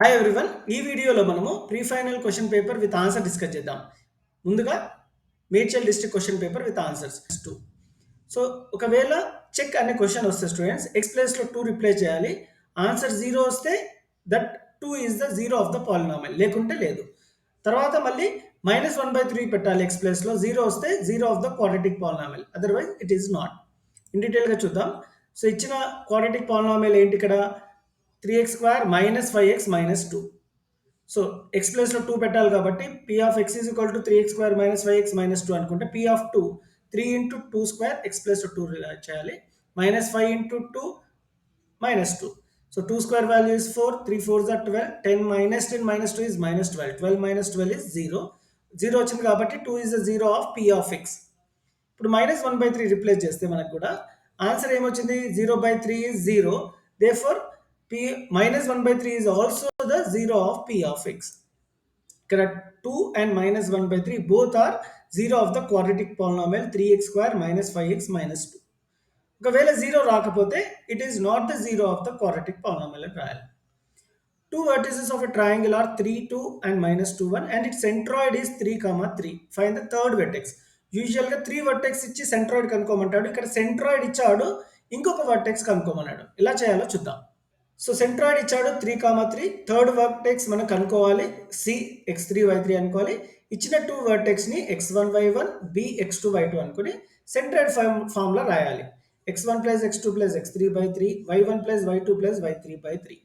Hi everyone. ఈ వీడియోలో మనము pre final question paper with answer discuss చేద్దాం. ముందుగా Medchal district question paper with answers 2. So ఒకవేళ చెక్ అనే క్వశ్చన్ వస్తే స్టూడెంట్స్ ఎక్స్ ప్లేస్లో 2 రిప్లై చేయాలి. ఆన్సర్ 0 వస్తే that 2 is the zero of the polynomial, లేకుంటే లేదు. తర్వాత మళ్ళీ -1/3 పెట్టాలి ఎక్స్ ప్లేస్లో. 0 వస్తే zero of the quadratic polynomial, otherwise it is not. In డీటెయిల్గా చూద్దాం. సో ఇచ్చిన క్వాడ్రాటిక్ పాలినామిల్ ఏంటి ఇక్కడ? 3x² - 5x - 2. సో ఎక్స్ ప్లేస్లో 2 పెట్టాలి కాబట్టి p of x is equal to 3x² - 5x - 2 అనుకుంటే p ఆఫ్ 2 3 ఇంటూ 2² ఎక్స్ ప్లేస్లో 2 చేయాలి. -5 into 2 -2. So 2² value is 4, 3 4s are 12, 10 - 2 is -12, 12 - 12 is 0. 0 వచ్చింది కాబట్టి 2 is the zero of p of x. ఇప్పుడు -1/3 replace చేస్తే మనకు కూడా ఆన్సర్ ఏమొచ్చింది? 0/3 is 0. Therefore p -1/3 is also the zero of p of x. ఇక్కడ 2 and -1/3 both are zero of the quadratic polynomial 3x² - 5x - 2. ఒకవేళ 0 రాకపోతే it is not the zero of the quadratic polynomial అని రాయాలి. Two vertices of a triangle are 3, 2 and -2, 1 and its centroid is 3, 3. Find the third vertex. యూజువల్గా 3 vertex ఇచ్చి centroid కనుక్కోమంటాడు. ఇక్కడ centroid ఇచ్చాడు, ఇంకొక vertex కనుక్కోమన్నాడు. ఎలా చేయాలో చూద్దాం. సో సెంట్రాయిడ్ ఇచ్చాడు 3, 3. థర్డ్ వర్టెక్స్ మనం కనుక్కోవాలి. సి x3 y3 అనుకోవాలి. ఇచ్చిన 2 వర్టెక్స్ని x1 y1 b x2 y2 అనుకుని సెంట్రాయిడ్ ఫార్ములా రాయాలి. x1 + x2 + x3/3 y1 + y2 + y3/3.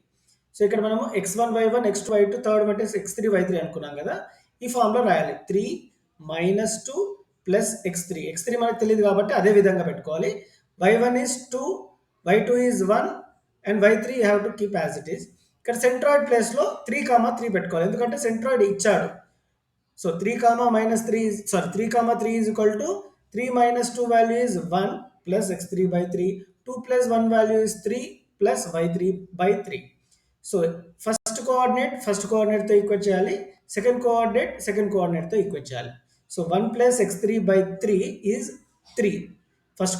So ఇక్కడ మనము x1 y1 x2 y2 third vertex x3 y3 అనుకున్నాం కదా. ఈ ఫార్ములా రాయాలి. 3 - 2 + x3. x3 మనకు తెలియదు కాబట్టి అదే విధంగా పెట్టుకోవాలి. y1 is 2, y2 is 1 and y3 you have to keep as it is. ఇక్కడ సెంట్రాయిడ్ ప్లేస్లో 3, 3 పెట్టుకోవాలి, ఎందుకంటే సెంట్రాయిడ్ ఇచ్చాడు. So 3, -3 3, 3 is equal to 3 - 2 value is 1 plus x3/3. 2 + 1 value is 3 plus y3/3. So first కోఆర్డినేట్తో ఈక్వేట్ చేయాలి. సెకండ్ కోఆర్డినేట్తో equate చేయాలి. So 1 plus x3/3 is 3. First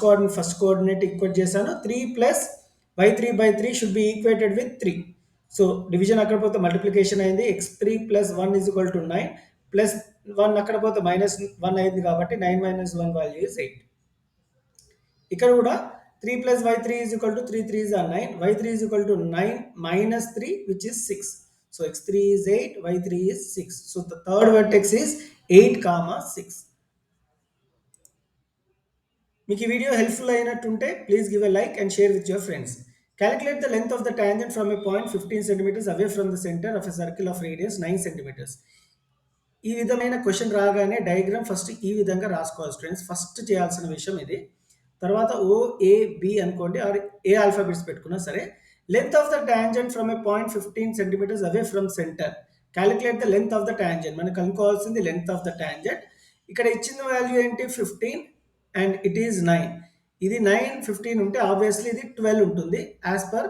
coordinate equate చేశాను. 3 plus y3/3 should be equated with 3. So division అక్కడ పోతే multiplication అయింది. x3 + 1 is equal to 9 plus 1 అక్కడ పోతే -1 అయింది కాబట్టి 9 - 1 వాల్యూ ఇస్ 8. ఇక్కడ కూడా 3 + y3 is equal to 3 3s are 9, y3 is equal to 9 - 3 which is 6. So x3 is 8, y3 is 6. So the third vertex is 8, 6. మీకు ఈ వీడియో హెల్ప్ఫుల్ అయినట్టుంటే please give a like and share with your friends. Calculate the length of the tangent from a point 15 centimeters away from the center of a circle of radius 9 centimeters. ఈ విధమైన question రాగానే diagram first ఈ విధంగా రాసుకోవాలి students. First చేయాల్సిన విషయం ఇది. తర్వాత OAB అనుకోండి, ఆర్ ఏ ఆల్ఫాబెట్స్ పెట్టుకున్నా సరే. Length of the tangent from A point 15 centimeters away from centre. Calculate the length of the tangent. మనకు కనుక్కోవాల్సింది లెంత్ ఆఫ్ ద టాంజెంట్. ఇక్కడ ఇచ్చిన వాల్యూ ఏంటి? 15 అండ్ ఇట్ ఈస్ 9. ఇది 9, 15 ఉంటే ఆబ్వియస్లీ ఇది 12 ఉంటుంది as per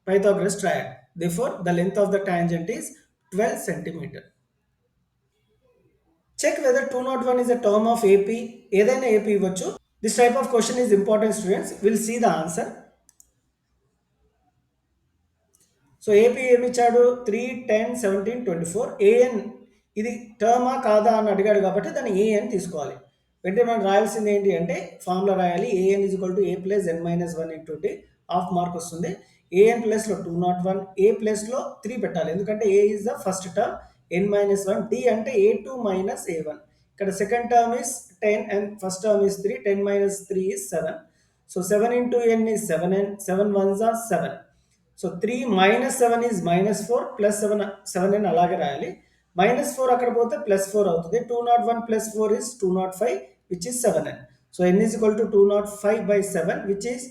Pythagoras triad. Therefore the length of the tangent is 12 centimeter. Check whether 201 is a term of AP. ఏదైనా AP ఇవ్వచ్చు. This type of question is important students. We'll see the answer. So AP ఏమి ఇచ్చాడు? 3, 10, 17, 24. AN ఇది టర్మా కాదా అని అడిగాడు కాబట్టి దాన్ని AN తీసుకోవాలి. వెంటనే మనం రాయాల్సింది ఏంటి అంటే ఫార్ములా రాయాలి. AN is equal to A plus n minus 1 into D. Half mark వస్తుంది. AN ప్లస్లో 201, A ప్లస్లో 3 పెట్టాలి, ఎందుకంటే A is the first term, n minus 1, D అంటే A2 minus A1. ఇక్కడ second term is 10 and first term is 3, 10 minus 3 is 7. So 7 into n is 7n, 7 ones are 7. So 3 - 7 is -4 plus 7n అలాగే రాయాలి. -4 అక్కడ పోతే +4 అవుతుంది. 201 + 4 is 205 which is 7n. So n is equal to 205/7 which is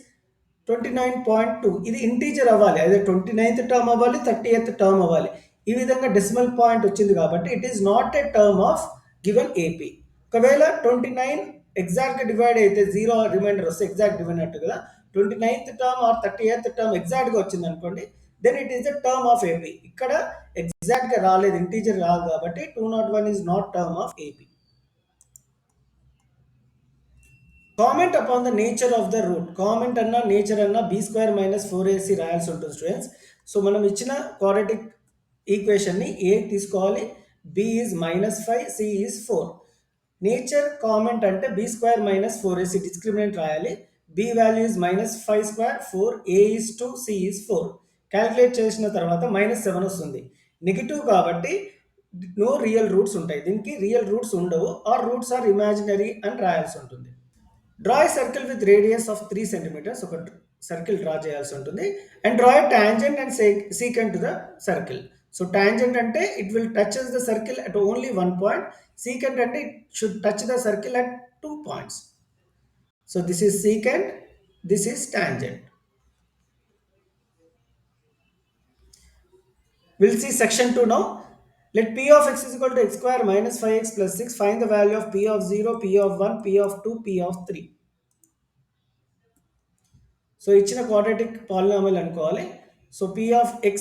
29.2. ఇది integer అవ్వాలి, అదే 29th term అవ్వాలి, 30th term అవ్వాలి. ఈ విధంగా డెసిమల్ పాయింట్ వచ్చింది కాబట్టి it is not a term of given AP. ఒకవేళ 29 ఎగ్జాక్ట్గా డివైడ్ అయితే 0 రిమైండర్ వస్తే ఎగ్జాక్ట్ డివైడ్ కదా. 29th term are 30th term ఎగ్జాక్ట్గా వచ్చింది అనుకోండి, then it is the term of AP. ఇక్కడ ఎగ్జాక్ట్గా రాలేదు, ఇంటీజర్ రాదు కాబట్టి 201 is not term of AP. Comment upon the nature of the root. Comment అన్నా నేచర్ అన్నా B² - 4AC రాయాల్సి ఉంటుంది స్టూడెంట్స్. సో మనం ఇచ్చిన క్వాడ్రాటిక్ ఈక్వేషన్ని ఏ తీసుకోవాలి, B is -5, C is 4. Nature comment అంటే B square minus 4ac discriminant రాయాలి. B value is -5 square 4, A is 2, C is 4. Calculate చేసిన తర్వాత -7 వస్తుంది. నెగిటివ్ కాబట్టి నో రియల్ రూట్స్ ఉంటాయి, దీనికి రియల్ రూట్స్ ఉండవు, ఆర్ రూట్స్ ఆర్ ఇమాజినరీ అని రాయాల్సి ఉంటుంది. Draw a circle with radius of 3 centimetres, ఒక సర్కిల్ డ్రా చేయాల్సి ఉంటుంది. And draw a tangent and secant to the circle. So tangent అంటే it will touches the circle at only 1 point, secant అంటే it should touch the circle at 2 points. So this is secant, this is tangent. We'll see section 2 now. Let p of x is equal to x square minus 5x plus 6. Find the value of p of 0, p of 1, p of 2, p of 3. So ఇచ్చిన quadratic polynomial అనుకోవాలి. So p of x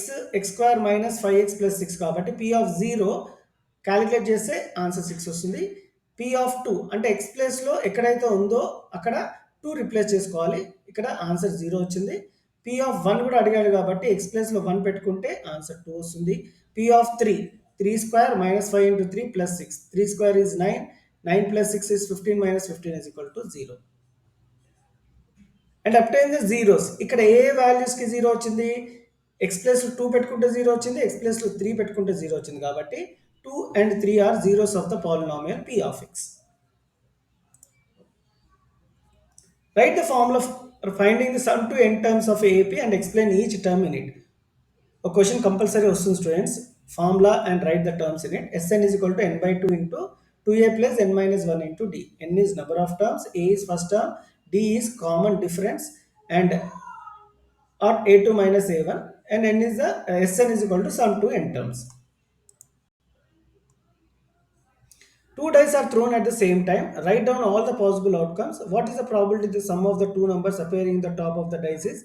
square minus 5x plus 6 కాబట్టి p of 0 calculate చేస్తే answer 6 వస్తుంది. p of 2 అంటే x ప్లేస్లో ఎక్కడైతే ఉందో అక్కడ 2 రిప్లేస్ చేసుకోవాలి, ఇక్కడ ఆన్సర్ 0 వచ్చింది. p ఆఫ్ 1 కూడా అడిగాడు కాబట్టి x ప్లేస్లో 1 పెట్టుకుంటే ఆన్సర్ 2 వస్తుంది. p of 3 square minus 5 into 3 plus 6, 3 square is 9, 9 plus 6 is 15 minus 15 is equal to 0. And obtain the zeros. ఇక్కడ ఏ వాల్యూస్కి 0 వచ్చింది, ఎక్స్ ప్లస్ 2 పెట్టుకుంటే 0 వచ్చింది, ఎక్స్ ప్లస్ 3 పెట్టుకుంటే 0 వచ్చింది కాబట్టి 2 and 3 are zeros of the polynomial p of x. Write the formula for finding the sum to n terms of AP and explain each term in it. ఒక question compulsory వస్తుంది students, formula and write the terms in it. Sn is equal to n/2 into 2a plus n minus 1 into d. n is number of terms, a is first term, d is common difference and or a2 minus a1, and n is the Sn is equal to sum to n terms. Two dice are thrown at the same time. Write down all the possible outcomes. What is the probability the sum of the two numbers appearing in the top of the dice is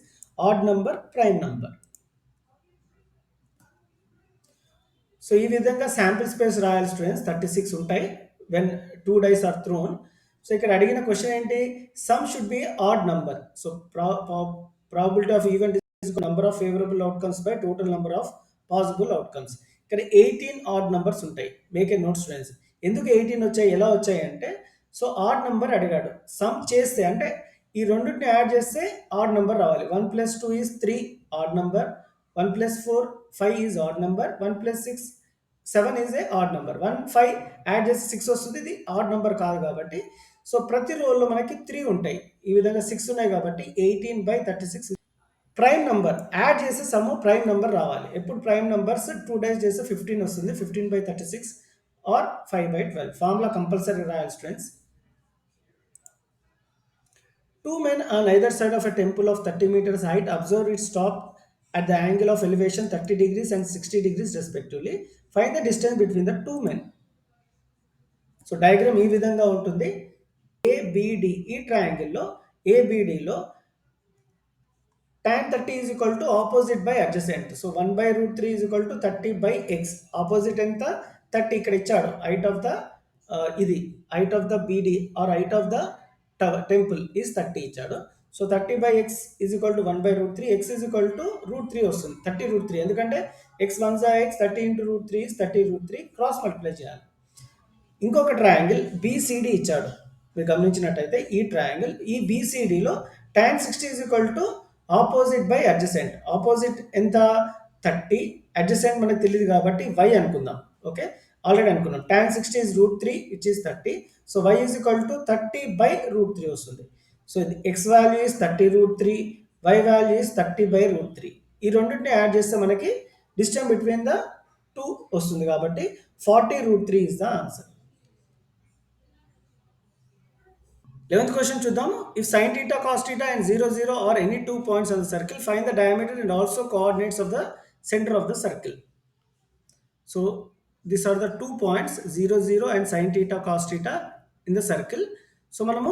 odd number, prime number? So ఈ విధంగా sample space రాయల్ students 36 ఉంటాయి when 2 dice are thrown. So ఇక్కడ అడిగిన question ఏంటి, sum should be odd number. So probability of event is number of favourable outcomes by total number of possible outcomes. ఇక్కడ 18 odd numbers ఉంటాయి. Make a note students. ఎందుకు 18 వచ్చాయి, ఎలా వచ్చాయి అంటే, సో ఆడ్ నంబర్ అడిగాడు, సమ్ చేస్తే అంటే ఈ రెండింటిని యాడ్ చేస్తే ఆడ్ నంబర్ రావాలి. 1 + 2 is 3 odd number, 1 + 4 5 is odd number, 1 + 6 7 is a odd number. 1 5 add చేసి 6 వస్తుంది, ఇది ఆడ్ నెంబర్ కాదు కాబట్టి. సో ప్రతి రోల్లో మనకి 3 ఉంటాయి, ఈ విధంగా 6 ఉన్నాయి కాబట్టి 18/36. ప్రైమ్ నంబర్ యాడ్ చేసి సమ్ ప్రైమ్ నంబర్ రావాలి. ఎప్పుడు ప్రైమ్ నంబర్స్ 2 డైస్ చేస్తే 15 వస్తుంది, 15/36 ఆర్ 5/12. ఫార్ములా కంపల్సరీ రాయాలి students. Two men on either side of a temple of 30 meters height observe its top at the angle of elevation 30 degrees and 60 degrees respectively. Find the distance between the two men. So diagram ఈ విధంగా ఉంటుంది. ABD ఈ ట్రయాంగిల్లో ABDలో tan 30 is equal to opposite by adjacent. So 1/√3 is equal to 30/x. Opposite ఎంత 30, ఇక్కడ ఇచ్చాడు height of the ఇది height of the BD or height of the temple is 30 ఇచ్చాడు. So 30/x is equal to 1/√3, x is equal to √3 వస్తుంది, 30√3. ఎందుకంటే x 1 x 30 into √3 is 30√3. Cross multiply చేయాలి. ఇంకొక triangle BCD ఇచ్చాడు, మీరు గమనించినట్టయితే ఈ ట్రయాంగిల్ ఈ BCDలో tan 60 is equal to opposite by adjacent. Opposite ఎంత 30, అడ్జసెంట్ మనకు తెలియదు కాబట్టి y అనుకుందాం. ఓకే, ఆల్రెడీ అనుకున్నాం. tan 60 is √3 which is 30. So y is equal to 30/√3 వస్తుంది. So x value is 30√3, y value is 30/√3. ఈ రెండింటిని యాడ్ చేస్తే మనకి డిస్టెన్స్ బిట్వీన్ ద 2 వస్తుంది కాబట్టి 40√3 is the answer. 11th question చూద్దాం. If sin theta, cos theta and 0, 0 are any two points on the circle, find the diameter and also coordinates of the center of the circle. So these are the 2 points 0, 0 and sin theta, cos theta in the circle. So మనము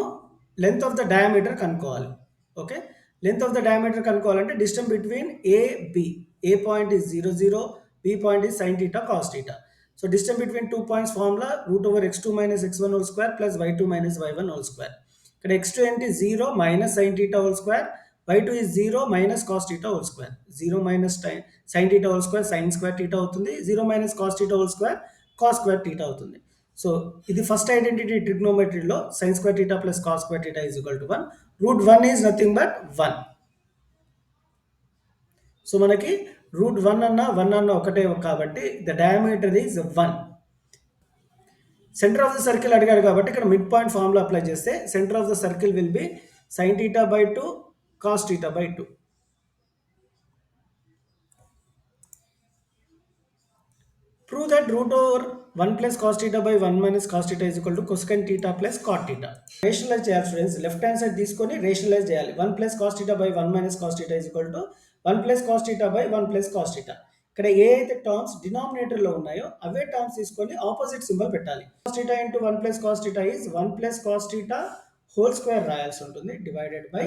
length of the diameter కనుక్కోవాలి. Okay, length of the diameter కనుక్కోవాలంటే distance between AB, A point is 0, 0, B point is sin theta, cos theta. So distance between 2 points formula √(x2 - x1) whole square plus y2 - y1 whole square. ఇక్కడ x2 ఏంటి 0 - sin theta whole square y2 is 0 minus cos theta whole square. 0 minus sin theta whole square sin square theta అవుతుంది. 0 minus cos theta whole square cos square theta అవుతుంది. So ఇది first identity ట్రిగ్నోమెట్రీలో sin square theta plus cos square theta is equal to 1. Root 1 is nothing but 1. So మనకి route 1 అన్న 1 అన్న ఒకటే కాబట్టి the diameter is 1. Centre of the circle అడిగాడు కాబట్టి ఇక్కడ మిడ్ పాయింట్ ఫార్ములా అప్లై చేస్తే centre of the circle will be sin theta by 2 cos theta by 2. Prove that root over 1 plus cos theta by 1 minus cos theta is equal to cosecant theta plus cot theta. Rationalize చేయాలి students, left hand side తీసుకొని rationalize చేయాలి. 1 plus cos theta by 1 minus cos theta is equal to 1 plus cos theta by 1 plus cos theta. ఇక్కడ ఏ అయితే terms డినామినేటర్లో ఉన్నాయో అవే terms తీసుకొని opposite symbol పెట్టాలి. cos theta into 1 plus cos theta is 1 plus cos theta whole square రాయాల్సి ఉంటుంది divided by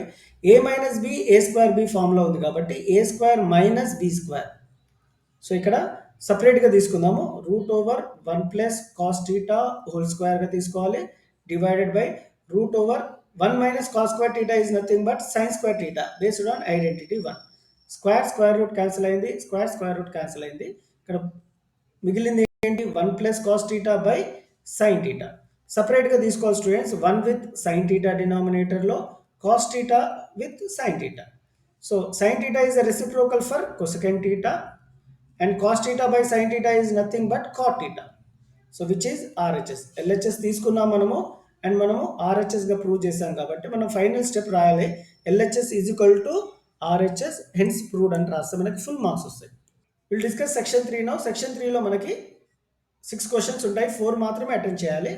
A minus B A square B formula ఉంది కాబట్టి A square minus B square. So ఇక్కడ సపరేట్గా తీసుకుందాము. Root over 1 plus cos theta whole స్క్వేర్గా తీసుకోవాలి divided by root over 1 minus cos square theta is nothing but sine square theta based on identity 1. Square root cancel అయింది, square root cancel అయింది. ఇక్కడ మిగిలింది ఏంటి? 1 plus cos theta by sine theta. సపరేట్గా తీసుకోవాలి students, 1 with sine theta డినామినేటర్లో, cos theta with sine theta. So sine theta is a reciprocal for cosecant theta and cos theta by sin theta is nothing but cot theta. So which is RHS. LHS తీసుకున్నాం మనము and మనము RHS గా prove చేసాం కాబట్టి మనం final step రాయాలి. LHS is equal to RHS hence proved అని రాస్తే మనకి ఫుల్ మార్క్స్ వస్తాయి. Will discuss section 3 now. Section 3లో మనకి 6 క్వశ్చన్స్ ఉంటాయి, 4 మాత్రమే అటెండ్ చేయాలి.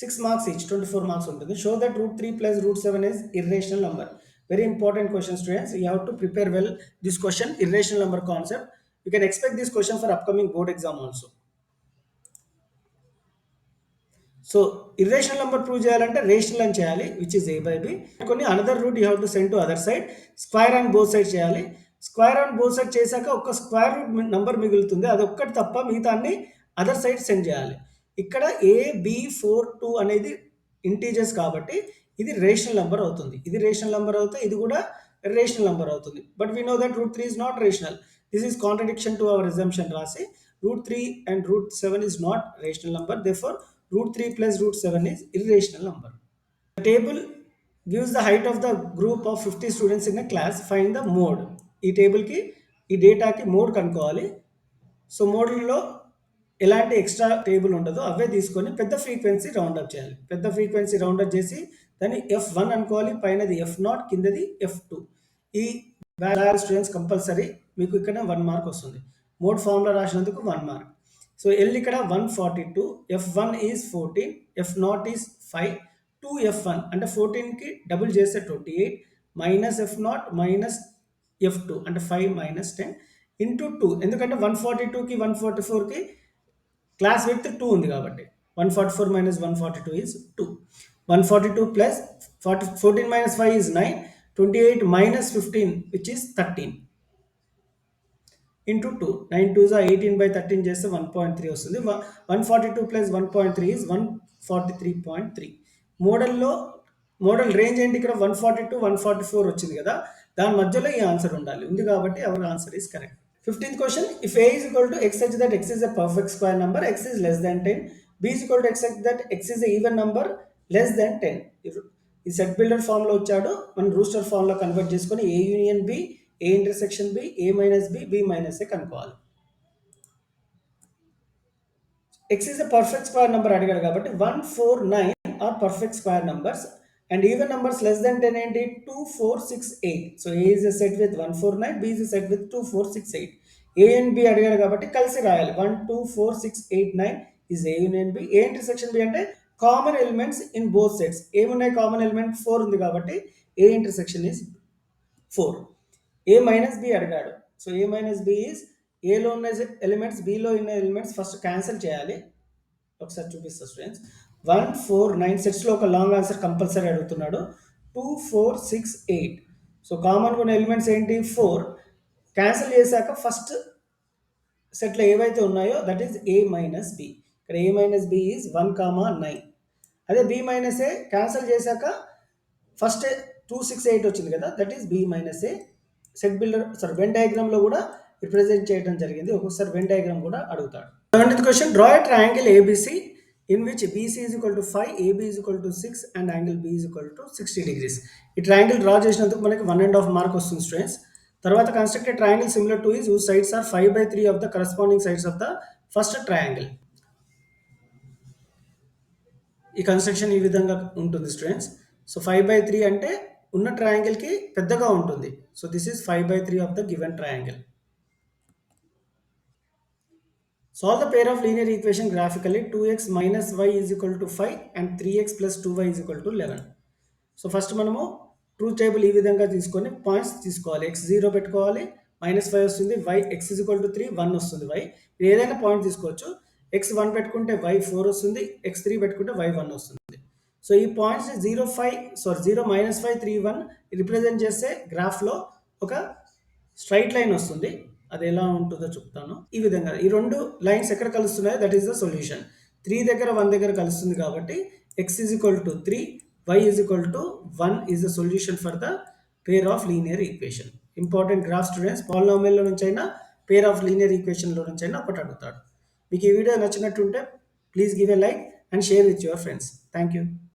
6 మార్క్స్ ఈచ్, 24 మార్క్స్ ఉంటుంది. Show that root 3 plus root 7 is irrational number. Very important question students. You have to prepare well this question, irrational number concept. You can expect this question for upcoming board exam also. So irrational number prove చేయాలంటే rational అని చేయాలి, which is a by b. కొన్ని another root you have to send to other side. Square and both side చేయాలి. Square and both side చేశాక ఒక square root number మిగులుతుంది, అది ఒక్కటి తప్ప మిగతా అన్ని అదర్ సైడ్ సెండ్ చేయాలి. ఇక్కడ AB42 అనేది ఇంటీజర్స్ కాబట్టి ఇది రేషనల్ నెంబర్ అవుతుంది. ఇది రేషనల్ నెంబర్ అవుతే ఇది కూడా రేషనల్ నెంబర్ అవుతుంది. But we know that root 3 is not rational. This is contradiction to our assumption Rasi. Root 3 and root 7 is not rational number. Therefore, root 3 plus root 7 is irrational number. The table gives the height of the group of 50 students in a class. Find the mode. ఈ టేబుల్కి ఈ డేటాకి mode కనుక్కోవాలి. So మోడ్లో ఎలాంటి extra table ఉండదో అవే తీసుకొని పెద్ద frequency round up చేయాలి. పెద్ద ఫ్రీక్వెన్సీ రౌండప్ చేసి దాన్ని F1 అనుకోవాలి, పైనది F0, కిందది F2. ఈ వాల్యూ స్టూడెంట్స్ కంపల్సరీ మీకు ఇక్కడ 1 మార్క్ వస్తుంది. మోడ్ ఫార్ములా రాసినందుకు 1 మార్క్. సో L ఇక్కడ 142, F1 is 14, F0 is 5, 2F1 అంటే 14కి డబుల్ చేస్తే 28 మైనస్ F0 మైనస్ F2 అంటే 5 మైనస్ 10 ఇంటూ 2. ఎందుకంటే 142కి 144కి క్లాస్ విత్ 2 ఉంది కాబట్టి 144 minus 142 is 2. 142 plus 14 minus 5 is 9, 28 minus 15 which is 13 into 2. 9 2s are 18 by 13 చేస్తే 1.3 వస్తుంది. 142 plus 1.3 is 143.3. మోడల్ రేంజ్ ఏంటి? ఇక్కడ 142 144 వచ్చింది కదా, దాని మధ్యలో ఈ ఆన్సర్ ఉండాలి, ఉంది కాబట్టి our answer is correct. 15th question, if a is equal to x such that x is a perfect square number, x is less than 10, b is equal to x such that x is a even number less than 10. ఈ set builder ఫామ్లో వచ్చాడు, మనం rooster ఫామ్లో convert చేసుకొని A union B, A intersection B, A minus B, B minus A కనుక్కోవాలి. X is a perfect square number అడిగాడు కాబట్టి 1 4 9 are perfect square numbers and even numbers less than 10 ఏంటి? 2 4 6 8. So A is a set with 1 4 9, B is a set with 2 4 6 8. A and B అడిగాడు కాబట్టి కలిసి రాయాలి. 1 2 4 6 8 9 is A union B. A intersection B అంటే common elements in both sets. ఏమున్నాయి? Common element 4 ఉంది కాబట్టి A intersection is 4. A minus B అడిగాడు, so A minus B is ఏలో ఉన్న ఎలిమెంట్స్ బిలో ఉన్న ఎలిమెంట్స్ ఫస్ట్ క్యాన్సిల్ చేయాలి. ఒకసారి చూపిస్తా స్టూడెంట్స్. 1 4 9 సెట్స్లో ఒక లాంగ్ ఆన్సర్ కంపల్సరీ అడుగుతున్నాడు. 2 4 6 8. సో కామన్గా ఉన్న ఎలిమెంట్స్ ఏంటి? 4. క్యాన్సిల్ చేశాక ఫస్ట్ సెట్లో ఏవైతే ఉన్నాయో that is A minus B. ఇక్కడ ఏ మైనస్ బి ఈజ్ 1 9. అదే బి మైనస్ ఏ క్యాన్సిల్ చేశాక ఫస్ట్ 268 వచ్చింది కదా, that is B minus A. Set builder Venn డయాగ్రామ్లో కూడా రిప్రజెంట్ చేయడం జరిగింది. ఒక్కొక్కసారి వెన్ డయాగ్రామ్ కూడా అడుగుతాడు. 7th question, draw a triangle ABC in which BC is equal to 5, AB is equal to 6 and angle B is equal to 60 degrees. ఈ triangle draw చేసినందుకు మనకి 1.5 మార్క్ వస్తుంది స్టూడెంట్స్. తర్వాత constructed triangle similar to is whose sides are 5/3 of the corresponding sides of the first triangle. ఈ construction ఈ విధంగా ఉంటుంది students. So 5/3 అంటే ఉన్న ట్రయాంగిల్కి పెద్దగా ఉంటుంది. So this is 5/3 of the given triangle. Solve the pair of linear equation graphically. 2x minus y is equal to 5 and 3x plus 2y is equal to 11. So first మనము truth table ఈ విధంగా తీసుకొని points తీసుకోవాలి. x0 పెట్టుకోవాలి, -5 వస్తుంది, y x is equal to 3, 1 వస్తుంది y. మీరు ఏదైనా పాయింట్ తీసుకోవచ్చు. x1 పెట్టుకుంటే y 4 వస్తుంది, x3 పెట్టుకుంటే y 1 వస్తుంది. సో ఈ పాయింట్స్ 0, 5, 3, 1 రిప్రజెంట్ చేస్తే గ్రాఫ్లో ఒక స్ట్రైట్ లైన్ వస్తుంది. అది ఎలా ఉంటుందో చెప్తాను. ఈ విధంగా ఈ రెండు లైన్స్ ఎక్కడ కలుస్తున్నాయో దట్ ఈస్ ద సొల్యూషన్. 3 దగ్గర 1 దగ్గర కలుస్తుంది కాబట్టి x is equal to 3, y is equal to 1 is the solution for the pair of linear equation. Important graph students. పాలినామియల్లో నుంచి అయినా పేర్ ఆఫ్ లీనియర్ ఈక్వేషన్లో నుంచి అయినా ఒకటి అడుగుతాడు. మీకు ఈ వీడియో నచ్చినట్టుంటే please give a like and share with your friends. Thank you.